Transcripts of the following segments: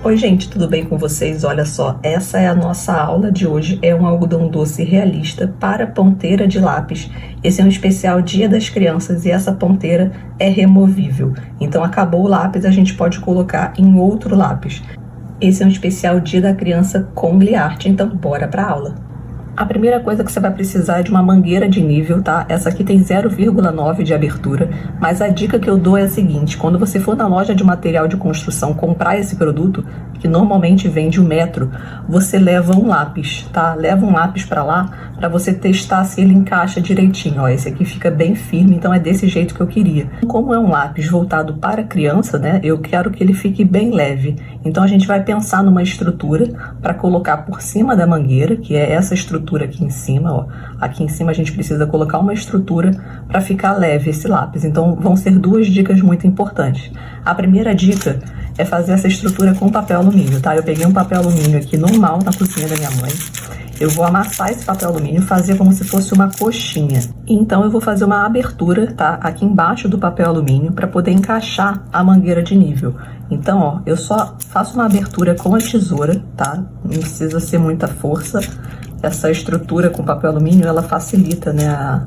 Oi gente, tudo bem com vocês? Olha só, essa é a nossa aula de hoje, é um algodão doce realista para ponteira de lápis. Esse é um especial Dia das Crianças e essa ponteira é removível. Então acabou o lápis, a gente pode colocar em outro lápis. Esse é um especial Dia da Criança com Gliarte, então bora pra aula. A primeira coisa que você vai precisar é de uma mangueira de nível, tá? Essa aqui tem 0,9 de abertura, mas a dica que eu dou é a seguinte: quando você for na loja de material de construção comprar esse produto, que normalmente vende 1 metro, você leva um lápis, tá? Leva um lápis pra lá, pra você testar se ele encaixa direitinho. Ó, esse aqui fica bem firme, então é desse jeito que eu queria. Como é um lápis voltado para criança, né? Eu quero que ele fique bem leve. Então a gente vai pensar numa estrutura para colocar por cima da mangueira, que é essa estrutura aqui em cima, ó. Aqui em cima a gente precisa colocar uma estrutura para ficar leve esse lápis. Então vão ser duas dicas muito importantes. A primeira dica é fazer essa estrutura com papel alumínio, tá? Eu peguei um papel alumínio aqui normal na cozinha da minha mãe. Eu vou amassar esse papel alumínio, fazer como se fosse uma coxinha. Então eu vou fazer uma abertura, tá? Aqui embaixo do papel alumínio para poder encaixar a mangueira de nível. Então, ó, eu só faço uma abertura com a tesoura, tá? Não precisa ser muita força. Essa estrutura com papel alumínio, ela facilita, né,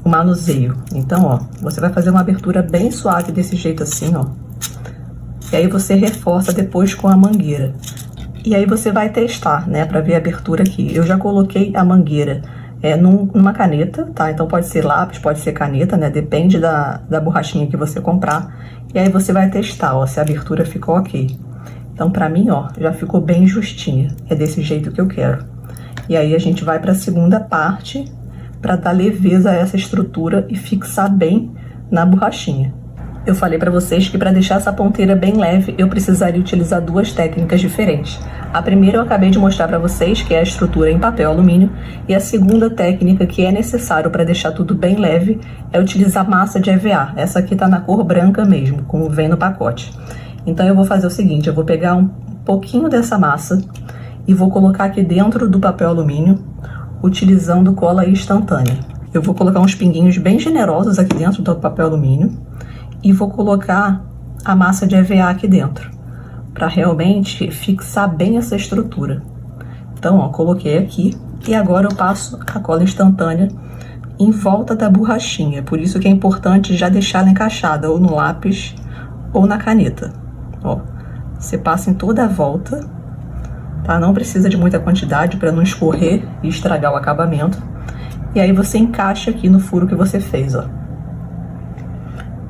o manuseio. Então, ó, você vai fazer uma abertura bem suave desse jeito assim, ó. E aí você reforça depois com a mangueira. E aí você vai testar, né, para ver a abertura aqui. Eu já coloquei a mangueira numa caneta, tá? Então pode ser lápis, pode ser caneta, né? Depende da borrachinha que você comprar. E aí você vai testar, ó, se a abertura ficou ok. Então pra mim, ó, já ficou bem justinha. É desse jeito que eu quero. E aí a gente vai para a segunda parte para dar leveza a essa estrutura e fixar bem na borrachinha. Eu falei para vocês que para deixar essa ponteira bem leve, eu precisaria utilizar duas técnicas diferentes. A primeira eu acabei de mostrar para vocês, que é a estrutura em papel alumínio, e a segunda técnica que é necessário para deixar tudo bem leve é utilizar massa de EVA. Essa aqui tá na cor branca mesmo, como vem no pacote. Então eu vou fazer o seguinte, eu vou pegar um pouquinho dessa massa e vou colocar aqui dentro do papel alumínio, utilizando cola instantânea. Eu vou colocar uns pinguinhos bem generosos aqui dentro do papel alumínio e vou colocar a massa de EVA aqui dentro, para realmente fixar bem essa estrutura. Então, ó, coloquei aqui e agora eu passo a cola instantânea em volta da borrachinha. Por isso que é importante já deixar ela encaixada ou no lápis ou na caneta. Ó, você passa em toda a volta, tá? Não precisa de muita quantidade para não escorrer e estragar o acabamento. E aí você encaixa aqui no furo que você fez, ó.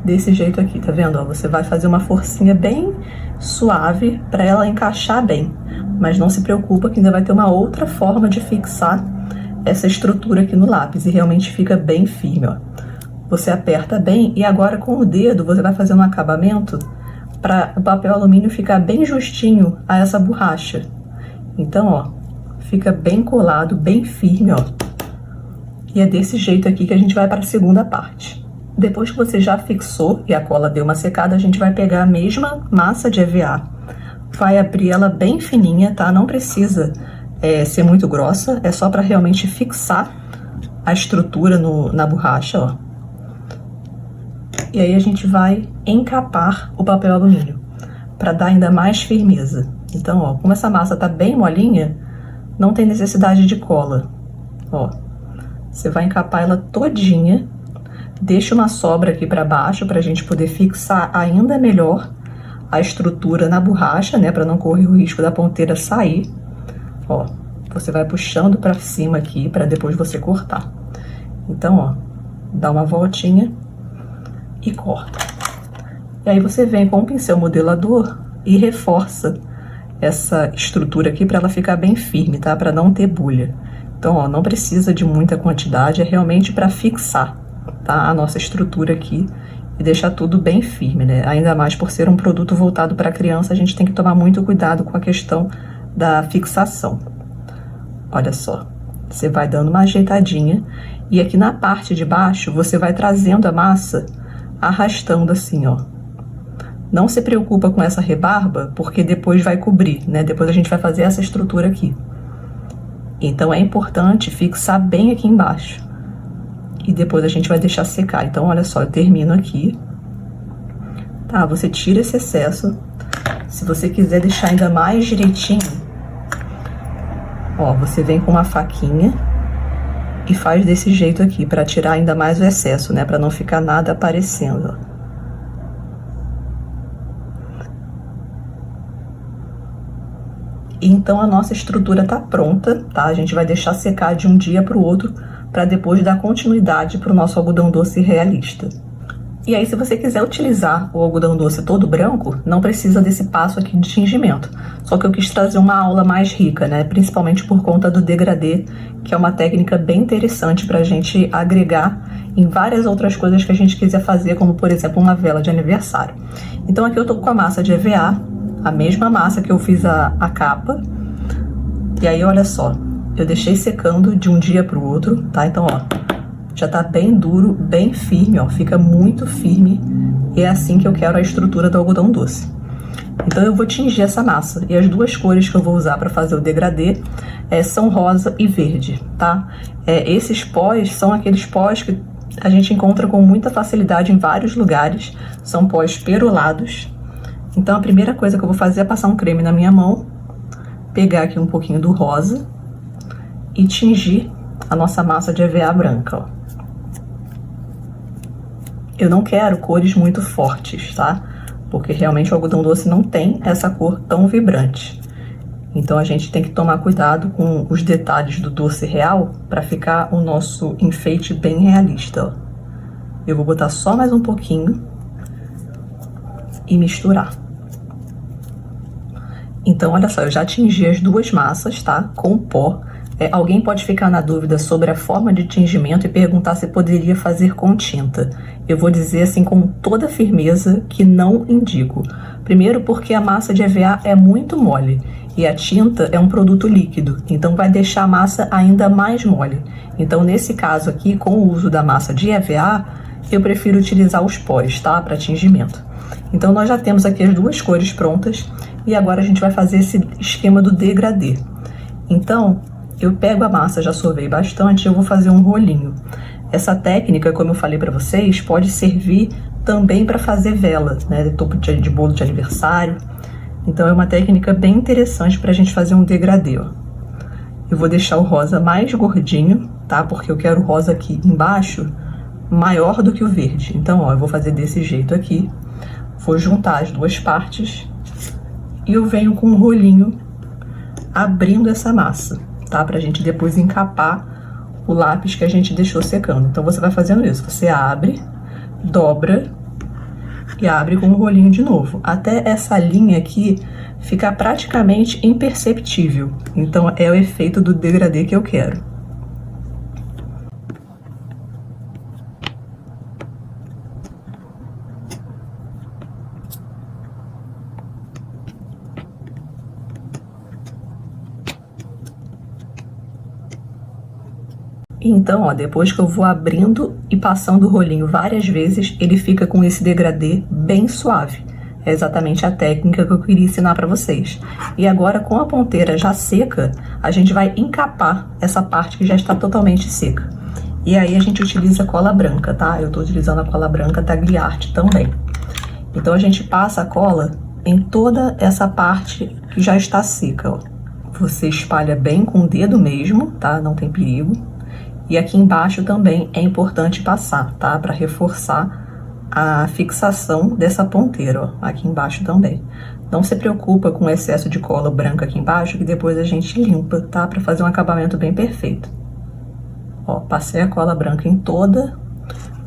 Desse jeito aqui, tá vendo? Ó, você vai fazer uma forcinha bem suave para ela encaixar bem. Mas não se preocupa que ainda vai ter uma outra forma de fixar essa estrutura aqui no lápis. E realmente fica bem firme, ó. Você aperta bem e agora com o dedo você vai fazer um acabamento para o papel alumínio ficar bem justinho a essa borracha. Então, ó, fica bem colado, bem firme, ó. E é desse jeito aqui que a gente vai para a segunda parte. Depois que você já fixou e a cola deu uma secada, a gente vai pegar a mesma massa de EVA, vai abrir ela bem fininha, tá? Não precisa ser muito grossa, é só para realmente fixar a estrutura na borracha, ó. E aí a gente vai encapar o papel alumínio, para dar ainda mais firmeza. Então, ó, como essa massa tá bem molinha, não tem necessidade de cola, ó. Você vai encapar ela todinha, deixa uma sobra aqui para baixo para a gente poder fixar ainda melhor a estrutura na borracha, né, para não correr o risco da ponteira sair. Ó, você vai puxando para cima aqui para depois você cortar. Então, ó, dá uma voltinha e corta. E aí você vem com o pincel modelador e reforça essa estrutura aqui para ela ficar bem firme, tá? Para não ter bulha. Então, ó, não precisa de muita quantidade, é realmente para fixar, tá? A nossa estrutura aqui e deixar tudo bem firme, né? Ainda mais por ser um produto voltado para criança, a gente tem que tomar muito cuidado com a questão da fixação. Olha só, você vai dando uma ajeitadinha e aqui na parte de baixo você vai trazendo a massa, arrastando assim, ó. Não se preocupa com essa rebarba, porque depois vai cobrir, né? Depois a gente vai fazer essa estrutura aqui. Então é importante fixar bem aqui embaixo. E depois a gente vai deixar secar. Então olha só, eu termino aqui. Tá, você tira esse excesso. Se você quiser deixar ainda mais direitinho, ó, você vem com uma faquinha e faz desse jeito aqui, para tirar ainda mais o excesso, né? Para não ficar nada aparecendo, ó. Então a nossa estrutura tá pronta, tá? A gente vai deixar secar de um dia para o outro, para depois dar continuidade para o nosso algodão doce realista. E aí, se você quiser utilizar o algodão doce todo branco, não precisa desse passo aqui de tingimento. Só que eu quis trazer uma aula mais rica, né? Principalmente por conta do degradê, que é uma técnica bem interessante para a gente agregar em várias outras coisas que a gente quiser fazer, como por exemplo uma vela de aniversário. Então aqui eu tô com a massa de EVA, a mesma massa que eu fiz a capa. E aí, olha só, eu deixei secando de um dia para o outro, tá? Então, ó, já tá bem duro, bem firme, ó, fica muito firme. E é assim que eu quero a estrutura do algodão doce. Então eu vou tingir essa massa. E as duas cores que eu vou usar para fazer o degradê são rosa e verde, tá? Esses pós são aqueles pós que a gente encontra com muita facilidade em vários lugares. São pós perolados. Então a primeira coisa que eu vou fazer é passar um creme na minha mão, pegar aqui um pouquinho do rosa e tingir a nossa massa de EVA branca, ó. Eu não quero cores muito fortes, tá? Porque realmente o algodão doce não tem essa cor tão vibrante. Então a gente tem que tomar cuidado com os detalhes do doce real para ficar o nosso enfeite bem realista, ó. Eu vou botar só mais um pouquinho e misturar. Então, olha só, eu já tingi as duas massas, tá? Com o pó. Alguém pode ficar na dúvida sobre a forma de tingimento e perguntar se poderia fazer com tinta. Eu vou dizer assim com toda firmeza que não indico. Primeiro porque a massa de EVA é muito mole e a tinta é um produto líquido, então vai deixar a massa ainda mais mole. Então nesse caso aqui, com o uso da massa de EVA, eu prefiro utilizar os pós, tá? Para tingimento. Então nós já temos aqui as duas cores prontas e agora a gente vai fazer esse esquema do degradê. Então eu pego a massa, já sovei bastante, eu vou fazer um rolinho. Essa técnica, como eu falei para vocês, pode servir também para fazer vela, né, de topo de bolo de aniversário. Então é uma técnica bem interessante para a gente fazer um degradê, ó. Eu vou deixar o rosa mais gordinho, tá? Porque eu quero o rosa aqui embaixo maior do que o verde. Então, ó, eu vou fazer desse jeito aqui. Vou juntar as duas partes e eu venho com um rolinho abrindo essa massa, tá? Pra gente depois encapar o lápis que a gente deixou secando. Então você vai fazendo isso, você abre, dobra e abre com o rolinho de novo, até essa linha aqui ficar praticamente imperceptível. Então é o efeito do degradê que eu quero. Então, ó, depois que eu vou abrindo e passando o rolinho várias vezes, ele fica com esse degradê bem suave. É exatamente a técnica que eu queria ensinar para vocês. E agora, com a ponteira já seca, a gente vai encapar essa parte que já está totalmente seca. E aí a gente utiliza cola branca, tá? Eu tô utilizando a cola branca Tagliarte também. Então a gente passa a cola em toda essa parte que já está seca, ó. Você espalha bem com o dedo mesmo, tá? Não tem perigo. E aqui embaixo também é importante passar, tá? Para reforçar a fixação dessa ponteira, ó. Aqui embaixo também. Não se preocupa com o excesso de cola branca aqui embaixo, que depois a gente limpa, tá? Para fazer um acabamento bem perfeito. Ó, passei a cola branca em toda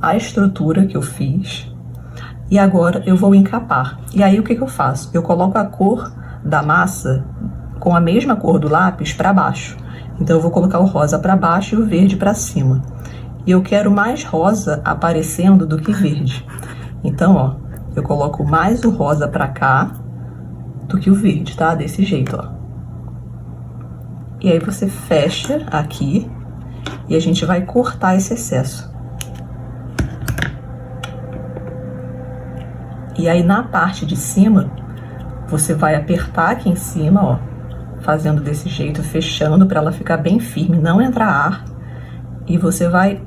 a estrutura que eu fiz. E agora eu vou encapar. E aí o que eu faço? Eu coloco a cor da massa com a mesma cor do lápis para baixo. Então eu vou colocar o rosa para baixo e o verde para cima. E eu quero mais rosa aparecendo do que verde. Então, ó, eu coloco mais o rosa para cá do que o verde, tá? Desse jeito, ó. E aí você fecha aqui e a gente vai cortar esse excesso. E aí na parte de cima, você vai apertar aqui em cima, ó, fazendo desse jeito, fechando para ela ficar bem firme, não entrar ar. E você vai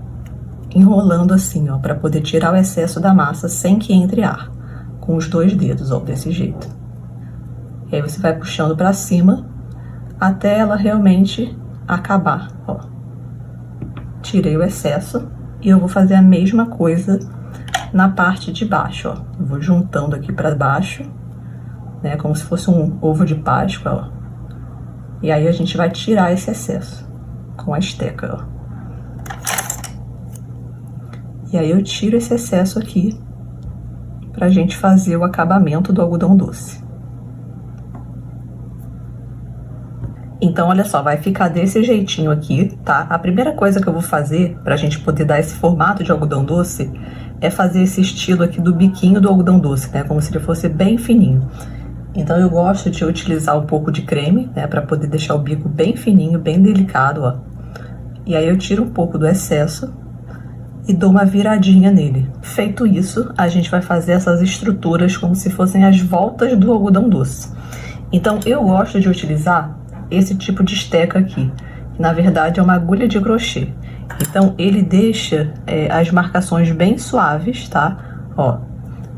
enrolando assim, ó, para poder tirar o excesso da massa sem que entre ar, com os dois dedos, ó, desse jeito. E aí você vai puxando pra cima até ela realmente acabar, ó. Tirei o excesso e eu vou fazer a mesma coisa na parte de baixo, ó. Eu vou juntando aqui pra baixo, né, como se fosse um ovo de Páscoa, ó. E aí a gente vai tirar esse excesso com a esteca, ó. E aí eu tiro esse excesso aqui pra gente fazer o acabamento do algodão doce. Então, olha só, vai ficar desse jeitinho aqui, tá? A primeira coisa que eu vou fazer pra gente poder dar esse formato de algodão doce é fazer esse estilo aqui do biquinho do algodão doce, né? Como se ele fosse bem fininho. Então, eu gosto de utilizar um pouco de creme, né? Pra poder deixar o bico bem fininho, bem delicado, ó. E aí eu tiro um pouco do excesso e dou uma viradinha nele. Feito isso, a gente vai fazer essas estruturas como se fossem as voltas do algodão doce. Então, eu gosto de utilizar esse tipo de esteca aqui, que na verdade é uma agulha de crochê. Então ele deixa as marcações bem suaves, tá? Ó,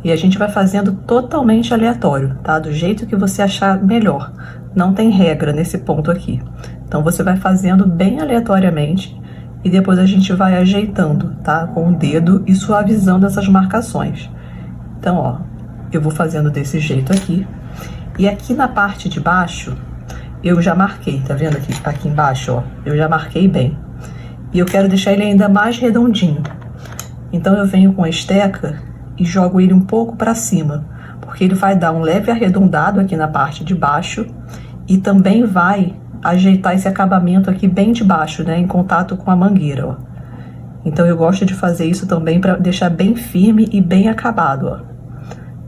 e a gente vai fazendo totalmente aleatório, tá? Do jeito que você achar melhor. Não tem regra nesse ponto aqui. Então você vai fazendo bem aleatoriamente e depois a gente vai ajeitando, tá? Com o dedo e suavizando essas marcações. Então, ó, eu vou fazendo desse jeito aqui. E aqui na parte de baixo eu já marquei, tá vendo aqui embaixo, ó? Eu já marquei bem. E eu quero deixar ele ainda mais redondinho. Então eu venho com a esteca e jogo ele um pouco para cima, porque ele vai dar um leve arredondado aqui na parte de baixo e também vai ajeitar esse acabamento aqui bem de baixo, né? Em contato com a mangueira, ó. Então eu gosto de fazer isso também para deixar bem firme e bem acabado, ó.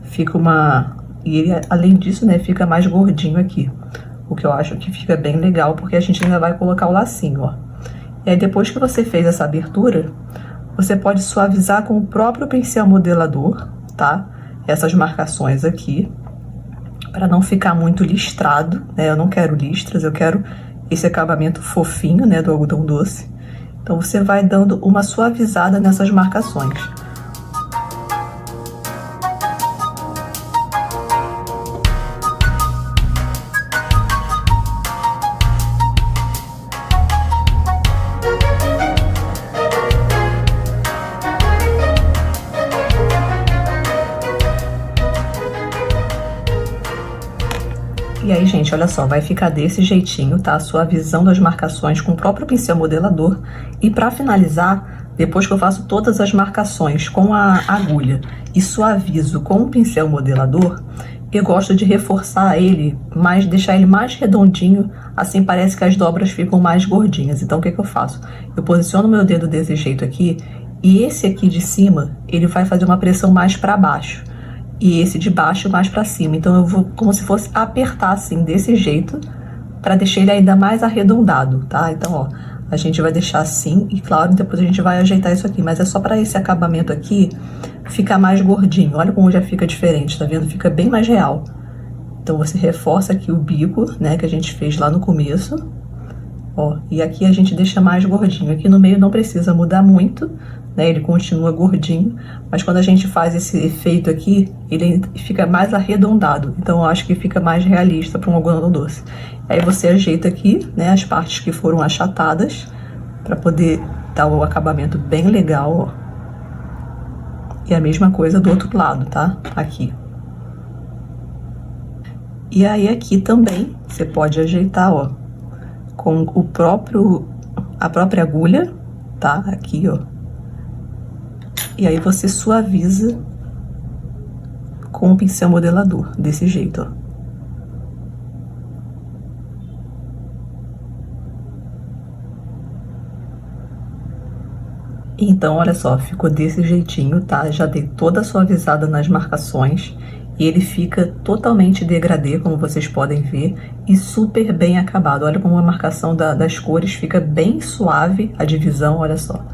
Fica uma... E ele, além disso, né? Fica mais gordinho aqui. O que eu acho que fica bem legal, porque a gente ainda vai colocar o lacinho, ó. E aí depois que você fez essa abertura, você pode suavizar com o próprio pincel modelador, tá? Essas marcações aqui, para não ficar muito listrado, né? Eu não quero listras, eu quero esse acabamento fofinho, né, do algodão doce. Então você vai dando uma suavizada nessas marcações. E aí, gente, olha só, vai ficar desse jeitinho, tá? Suavizando as marcações com o próprio pincel modelador. E para finalizar, depois que eu faço todas as marcações com a agulha e suavizo com o pincel modelador, eu gosto de reforçar ele, deixar ele mais redondinho, assim parece que as dobras ficam mais gordinhas. Então, o que eu faço? Eu posiciono meu dedo desse jeito aqui, e esse aqui de cima, ele vai fazer uma pressão mais para baixo. E esse de baixo mais pra cima. Então eu vou como se fosse apertar assim, desse jeito, pra deixar ele ainda mais arredondado, tá? Então, ó, a gente vai deixar assim e, claro, depois a gente vai ajeitar isso aqui. Mas é só pra esse acabamento aqui ficar mais gordinho. Olha como já fica diferente, tá vendo? Fica bem mais real. Então você reforça aqui o bico, né, que a gente fez lá no começo. Ó, e aqui a gente deixa mais gordinho. Aqui no meio não precisa mudar muito, né? Ele continua gordinho, mas quando a gente faz esse efeito aqui, ele fica mais arredondado. Então eu acho que fica mais realista para um algodão doce. Aí você ajeita aqui, né, as partes que foram achatadas, para poder dar o acabamento bem legal, ó. E a mesma coisa do outro lado, tá? Aqui. E aí aqui também você pode ajeitar, ó, com a própria agulha, tá? Aqui, ó. E aí você suaviza com o pincel modelador, desse jeito, ó. Então, olha só, ficou desse jeitinho, tá? Já dei toda a suavizada nas marcações. E ele fica totalmente degradê, como vocês podem ver, e super bem acabado. Olha como a marcação das cores fica bem suave, a divisão, olha só.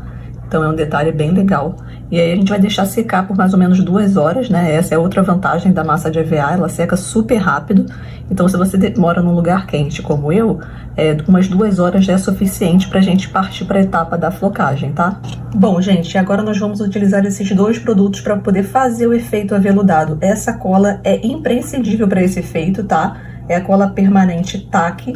Então é um detalhe bem legal. E aí a gente vai deixar secar por mais ou menos 2 horas, né? Essa é outra vantagem da massa de EVA, ela seca super rápido. Então se você mora num lugar quente como eu, umas 2 horas já é suficiente pra gente partir pra etapa da flocagem, tá? Bom, gente, agora nós vamos utilizar esses 2 produtos para poder fazer o efeito aveludado. Essa cola é imprescindível para esse efeito, tá? é a cola permanente TAC.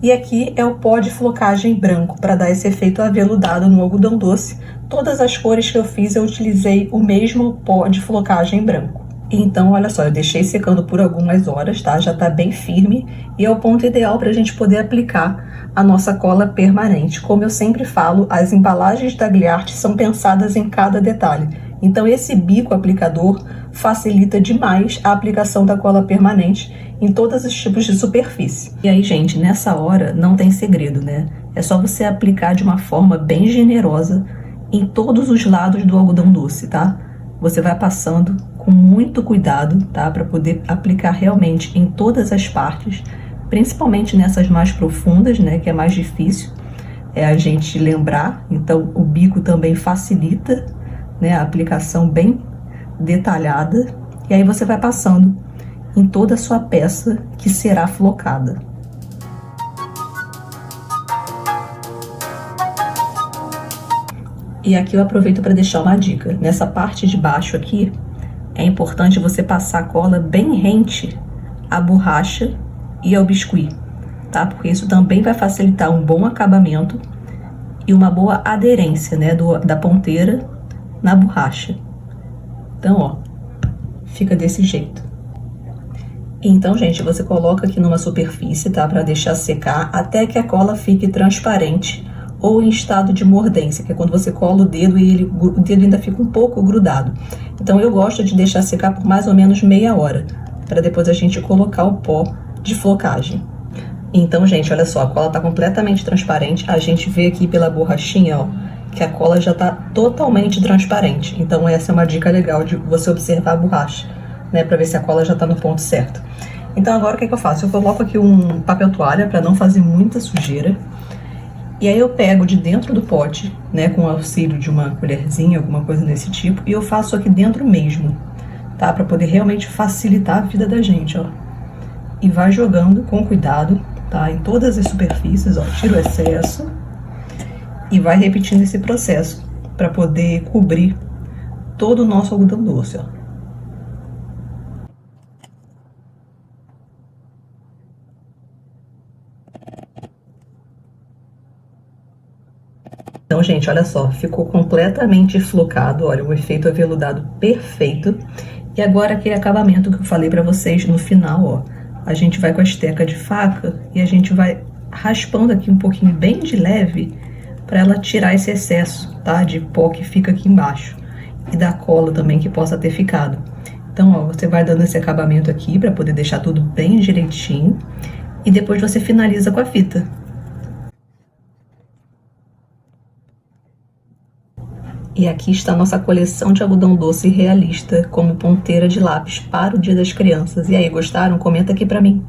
E aqui é o pó de flocagem branco, para dar esse efeito aveludado no algodão doce. Todas as cores que eu fiz, eu utilizei o mesmo pó de flocagem branco. Então, olha só, eu deixei secando por algumas horas, tá? Já tá bem firme e é o ponto ideal para a gente poder aplicar a nossa cola permanente. Como eu sempre falo, as embalagens da Gliarte são pensadas em cada detalhe. Então, esse bico aplicador facilita demais a aplicação da cola permanente em todos os tipos de superfície. E aí, gente, nessa hora não tem segredo, né? É só você aplicar de uma forma bem generosa em todos os lados do algodão doce, tá? Você vai passando com muito cuidado, tá? Para poder aplicar realmente em todas as partes, principalmente nessas mais profundas, né? Que é mais difícil a gente lembrar. Então, o bico também facilita, né? A aplicação bem detalhada. E aí você vai passando em toda a sua peça que será flocada. E aqui eu aproveito para deixar uma dica. Nessa parte de baixo aqui, é importante você passar a cola bem rente à borracha e ao biscuit, tá? Porque isso também vai facilitar um bom acabamento e uma boa aderência, né, da ponteira na borracha. Então, ó, fica desse jeito. Então, gente, você coloca aqui numa superfície, tá? Para deixar secar até que a cola fique transparente ou em estado de mordência, que é quando você cola o dedo e o dedo ainda fica um pouco grudado. Então, eu gosto de deixar secar por mais ou menos meia hora, para depois a gente colocar o pó de flocagem. Então, gente, olha só, a cola tá completamente transparente. A gente vê aqui pela borrachinha, ó, que a cola já tá totalmente transparente. Então, essa é uma dica legal de você observar a borracha, né, para ver se a cola já tá no ponto certo. Então, agora o que eu faço? Eu coloco aqui um papel toalha para não fazer muita sujeira. E aí eu pego de dentro do pote, né, com o auxílio de uma colherzinha, alguma coisa desse tipo, e eu faço aqui dentro mesmo, tá? Para poder realmente facilitar a vida da gente, ó. E vai jogando com cuidado, tá? Em todas as superfícies, ó. Tira o excesso e vai repetindo esse processo para poder cobrir todo o nosso algodão doce, ó. Então, gente, olha só, ficou completamente flocado, olha, o efeito aveludado perfeito. E agora aquele acabamento que eu falei pra vocês no final, ó, a gente vai com a esteca de faca e a gente vai raspando aqui um pouquinho bem de leve para ela tirar esse excesso, tá, de pó que fica aqui embaixo e da cola também que possa ter ficado. Então, ó, você vai dando esse acabamento aqui para poder deixar tudo bem direitinho e depois você finaliza com a fita. E aqui está a nossa coleção de algodão doce realista como ponteira de lápis para o Dia das Crianças. E aí, gostaram? Comenta aqui pra mim.